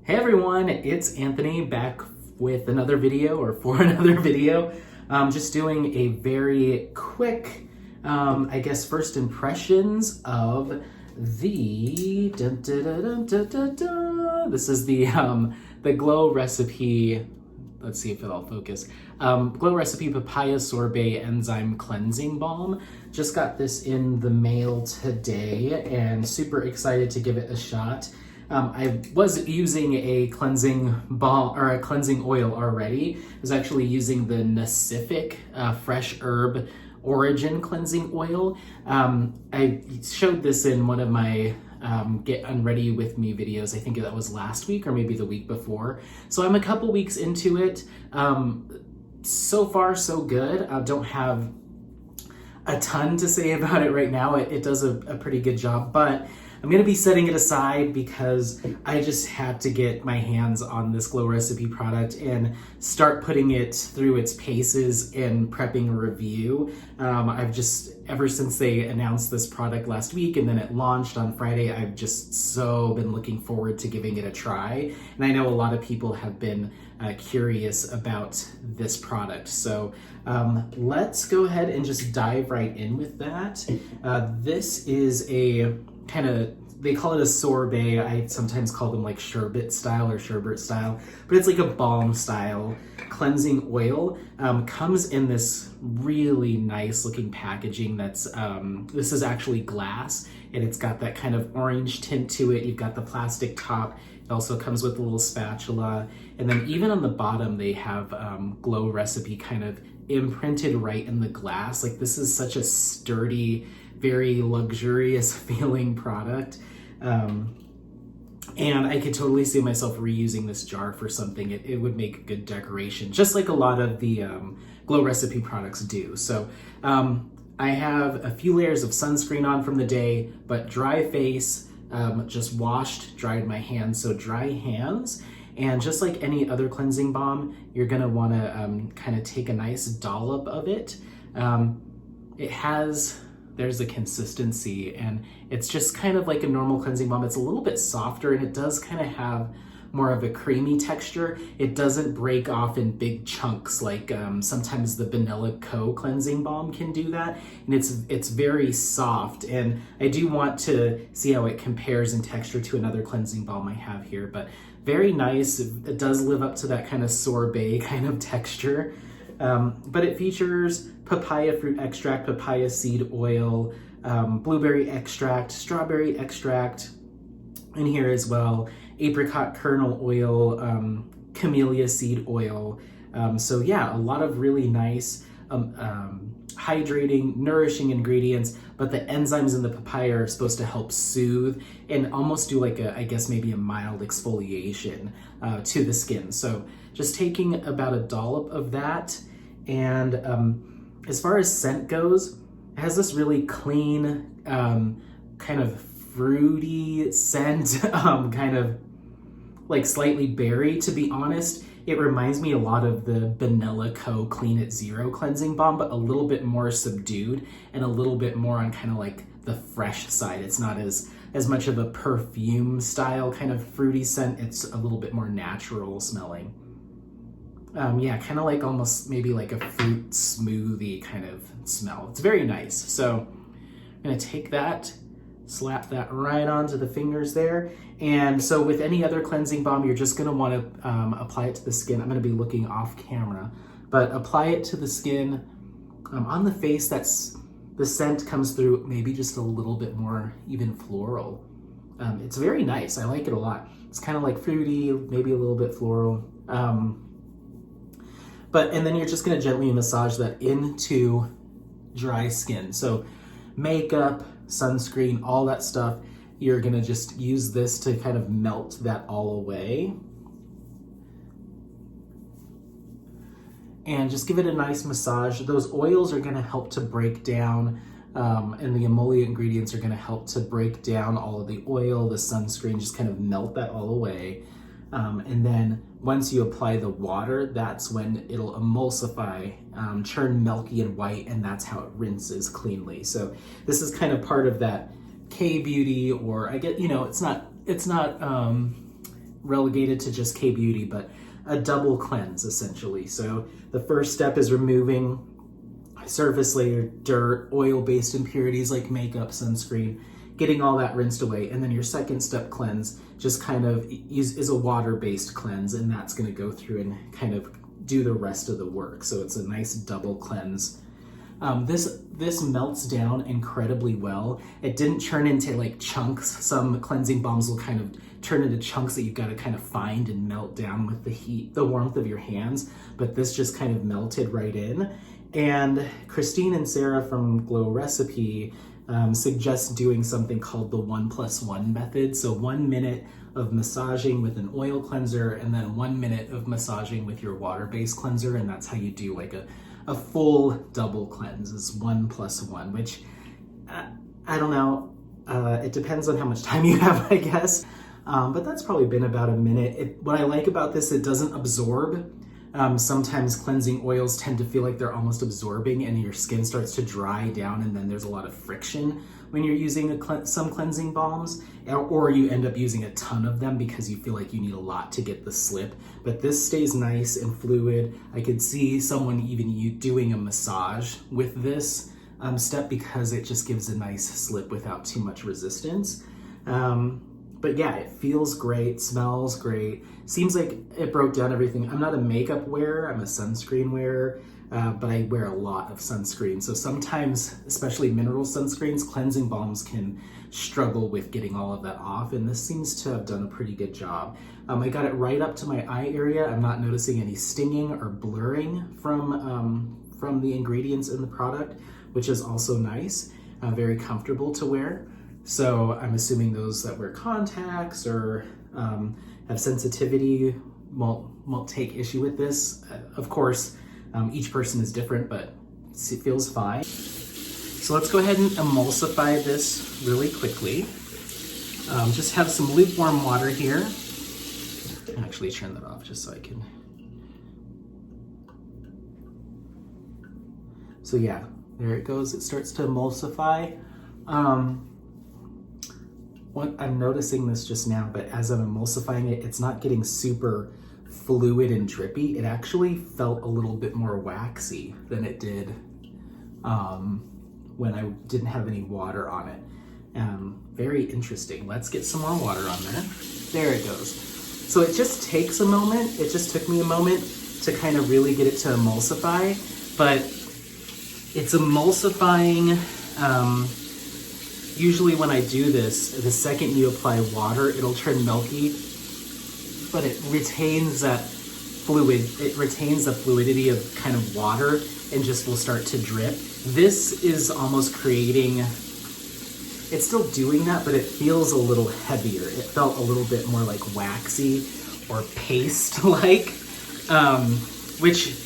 Hey everyone, it's Anthony back with another video or for another video. Just doing a very quick, I guess, first impressions of the, this is the Glow Recipe, let's see if it'll focus, Glow Recipe Papaya Sorbet Enzyme Cleansing Balm. Just got this in the mail today and super excited to give it a shot. I was using a cleansing balm or a cleansing oil already. I was actually using the Nacific Fresh Herb Origin Cleansing Oil. I showed this in one of my Get Unready With Me videos. I think that was last week or maybe the week before. So I'm a couple weeks into it. So far, so good. I don't have a ton to say about it right now. It does a pretty good job, but I'm gonna be setting it aside because I just had to get my hands on this Glow Recipe product and start putting it through its paces and prepping a review. I've just, ever since they announced this product last week and then it launched on Friday, I've just so been looking forward to giving it a try. And I know a lot of people have been curious about this product. So let's go ahead and just dive right in with that. This is a kind of, they call it a sorbet. I sometimes call them like sherbet style or sherbet style, but it's like a balm style cleansing oil. Comes in this really nice looking packaging that's, this is actually glass and it's got that kind of orange tint to it. You've got the plastic top. It also comes with a little spatula. And then even on the bottom, they have Glow Recipe kind of imprinted right in the glass. Like this is such a sturdy, very luxurious feeling product. And I could totally see myself reusing this jar for something. It would make good decoration, just like a lot of the Glow Recipe products do. So I have a few layers of sunscreen on from the day, but dry face, just washed, dried my hands. So dry hands. And just like any other cleansing balm, you're gonna wanna kind of take a nice dollop of it. There's a consistency and it's just kind of like a normal cleansing balm. It's a little bit softer and it does kind of have more of a creamy texture. It doesn't break off in big chunks like sometimes the Vanilla Co cleansing balm can do that. And it's very soft, and I do want to see how it compares in texture to another cleansing balm I have here, but very nice. It does live up to that kind of sorbet kind of texture. But it features papaya fruit extract, papaya seed oil, blueberry extract, strawberry extract in here as well, apricot kernel oil, camellia seed oil. So yeah, a lot of really nice hydrating, nourishing ingredients, but the enzymes in the papaya are supposed to help soothe and almost do like a, I guess maybe a mild exfoliation to the skin. So just taking about a dollop of that. And as far as scent goes, it has this really clean, kind of fruity scent, kind of like slightly berry, to be honest. It reminds me a lot of the Vanilla Co Clean at Zero cleansing balm, but a little bit more subdued and a little bit more on kind of like the fresh side. It's not as much of a perfume style kind of fruity scent. It's a little bit more natural smelling. Yeah, kind of like almost maybe like a fruit smoothie kind of smell. It's very nice. So I'm gonna take that, slap that right onto the fingers there. And so with any other cleansing balm, you're just gonna wanna apply it to the skin. I'm gonna be looking off camera, but apply it to the skin. On the face, the scent comes through maybe just a little bit more even floral. It's very nice, I like it a lot. It's kind of like fruity, maybe a little bit floral. And then you're just gonna gently massage that into dry skin. So makeup, sunscreen, all that stuff, you're gonna just use this to kind of melt that all away. And just give it a nice massage. Those oils are gonna help to break down, and the emollient ingredients are gonna help to break down all of the oil, the sunscreen, just kind of melt that all away. And then once you apply the water, that's when it'll emulsify, turn milky and white, and that's how it rinses cleanly. So this is kind of part of that K-beauty, or I get, it's not relegated to just K-Beauty, but a double cleanse essentially. So the first step is removing surface layer, dirt, oil-based impurities like makeup, sunscreen, getting all that rinsed away. And then your second step cleanse just kind of is a water-based cleanse, and that's gonna go through and kind of do the rest of the work. So it's a nice double cleanse. This melts down incredibly well. It didn't turn into like chunks. Some cleansing balms will kind of turn into chunks that you've got to kind of find and melt down with the heat, the warmth of your hands. But this just kind of melted right in. And Christine and Sarah from Glow Recipe suggest doing something called the 1+1 method. So 1 minute of massaging with an oil cleanser and then 1 minute of massaging with your water-based cleanser. And that's how you do like a full double cleanse, is 1+1, which I don't know. It depends on how much time you have, I guess. But that's probably been about a minute. What I like about this, it doesn't absorb. Sometimes cleansing oils tend to feel like they're almost absorbing and your skin starts to dry down, and then there's a lot of friction when you're using some cleansing balms, or you end up using a ton of them because you feel like you need a lot to get the slip. But this stays nice and fluid. I could see someone even doing a massage with this step because it just gives a nice slip without too much resistance. But yeah, it feels great, smells great. Seems like it broke down everything. I'm not a makeup wearer, I'm a sunscreen wearer, but I wear a lot of sunscreen. So sometimes, especially mineral sunscreens, cleansing balms can struggle with getting all of that off, and this seems to have done a pretty good job. I got it right up to my eye area. I'm not noticing any stinging or blurring from the ingredients in the product, which is also nice, very comfortable to wear. So I'm assuming those that wear contacts or have sensitivity won't take issue with this. Of course, each person is different, but it feels fine. So let's go ahead and emulsify this really quickly. Just have some lukewarm water here. I'll actually turn that off just so I can. So yeah, there it goes. It starts to emulsify. I'm noticing this just now, but as I'm emulsifying it, it's not getting super fluid and drippy. It actually felt a little bit more waxy than it did when I didn't have any water on it. Very interesting. Let's get some more water on there. There it goes. So it just takes a moment. It just took me a moment to kind of really get it to emulsify, but it's emulsifying. Usually when I do this, the second you apply water, it'll turn milky, but it retains that fluid. It retains the fluidity of kind of water and just will start to drip. This is almost creating, it's still doing that, but it feels a little heavier. It felt a little bit more like waxy or paste-like, which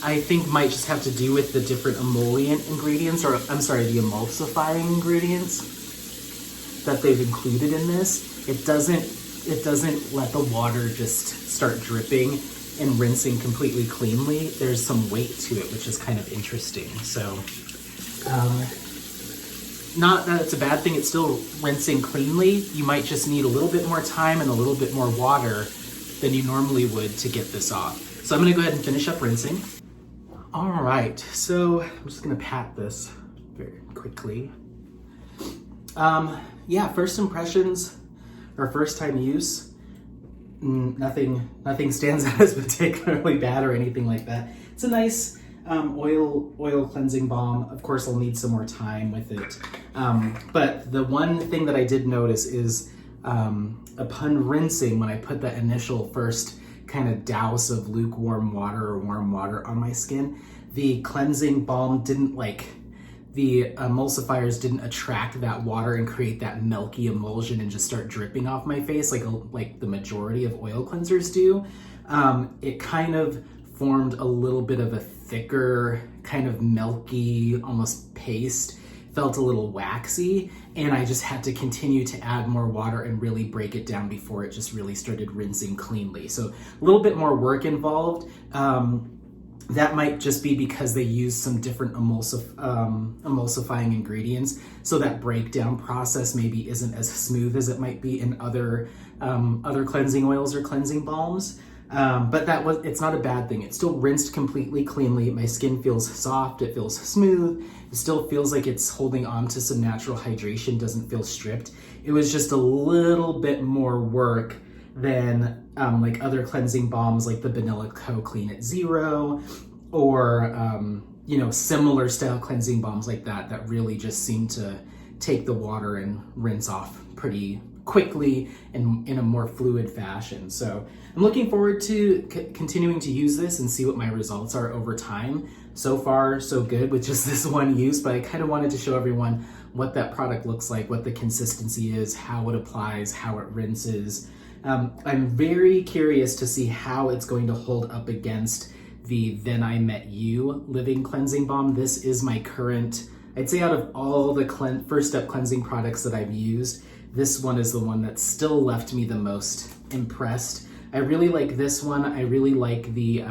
I think might just have to do with the different emollient ingredients, or I'm sorry, the emulsifying ingredients that they've included in this. It doesn't let the water just start dripping and rinsing completely cleanly. There's some weight to it, which is kind of interesting. So, not that it's a bad thing, it's still rinsing cleanly. You might just need a little bit more time and a little bit more water than you normally would to get this off. So I'm gonna go ahead and finish up rinsing. All right, so I'm just gonna pat this very quickly. Yeah, first impressions or first time use, nothing stands out as particularly bad or anything like that. It's a nice oil cleansing balm. Of course, I'll need some more time with it. But the one thing that I did notice is upon rinsing, when I put that initial first kind of douse of lukewarm water or warm water on my skin, the cleansing balm didn't the emulsifiers didn't attract that water and create that milky emulsion and just start dripping off my face like the majority of oil cleansers do. It kind of formed a little bit of a thicker, kind of milky, almost paste. Felt a little waxy, and I just had to continue to add more water and really break it down before it just really started rinsing cleanly. So a little bit more work involved. That might just be because they use some different emulsifying ingredients, so that breakdown process maybe isn't as smooth as it might be in other cleansing oils or cleansing balms. But it's not a bad thing. It's still rinsed completely cleanly. My skin feels soft, it feels smooth, it still feels like it's holding on to some natural hydration, doesn't feel stripped. It was just a little bit more work than like other cleansing balms like the Vanilla Co Clean at Zero, or you know, similar style cleansing balms like that really just seem to take the water and rinse off pretty quickly and in a more fluid fashion. So I'm looking forward to continuing to use this and see what my results are over time. So far, so good with just this one use, but I kind of wanted to show everyone what that product looks like, what the consistency is, how it applies, how it rinses. I'm very curious to see how it's going to hold up against the Then I Met You Living Cleansing Balm. This is my current, I'd say out of all the first step cleansing products that I've used, this one is the one that still left me the most impressed. I really like this one. I really like the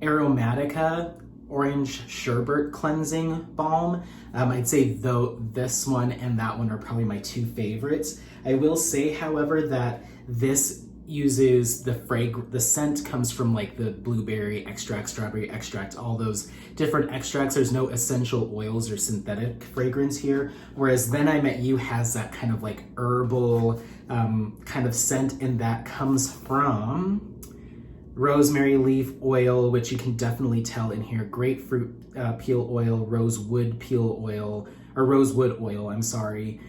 Aromatica Orange Sherbet Cleansing Balm. I'd say though this one and that one are probably my two favorites. I will say, however, that this uses the scent comes from like the blueberry extract, strawberry extract, all those different extracts. There's no essential oils or synthetic fragrance here, whereas Then I Met You has that kind of like herbal kind of scent, and that comes from rosemary leaf oil, which you can definitely tell in here, grapefruit peel oil, rosewood oil, I'm sorry.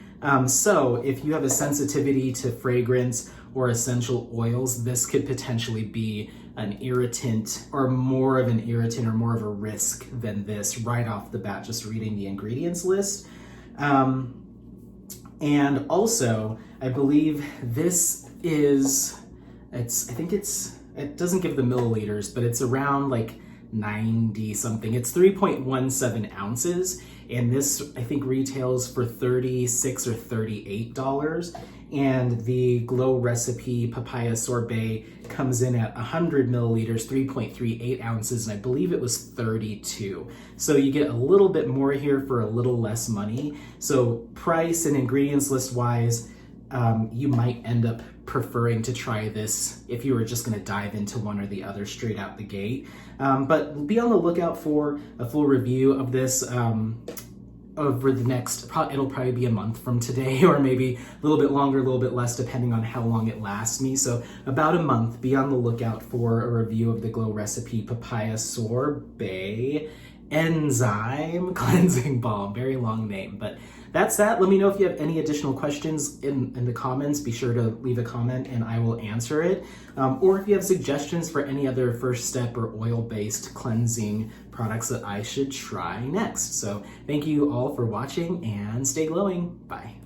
So if you have a sensitivity to fragrance or essential oils, this could potentially be an irritant, or more of an irritant or more of a risk than this right off the bat, just reading the ingredients list. And also, I believe this is, it doesn't give the milliliters, but it's around like 90 something. It's 3.17 ounces, and this I think retails for $36 or $38. And the Glow Recipe Papaya Sorbet comes in at 100 milliliters, 3.38 ounces, and I believe it was 32. So you get a little bit more here for a little less money. So price and ingredients list wise, you might end up preferring to try this if you were just going to dive into one or the other straight out the gate. But be on the lookout for a full review of this over the next, it'll probably be a month from today, or maybe a little bit longer, a little bit less, depending on how long it lasts me. So about a month, be on the lookout for a review of the Glow Recipe Papaya Sorbet Enzyme Cleansing Balm. Very long name, but that's that. Let me know if you have any additional questions in the comments. Be sure to leave a comment and I will answer it. Or if you have suggestions for any other first step or oil-based cleansing products that I should try next. So thank you all for watching and stay glowing. Bye.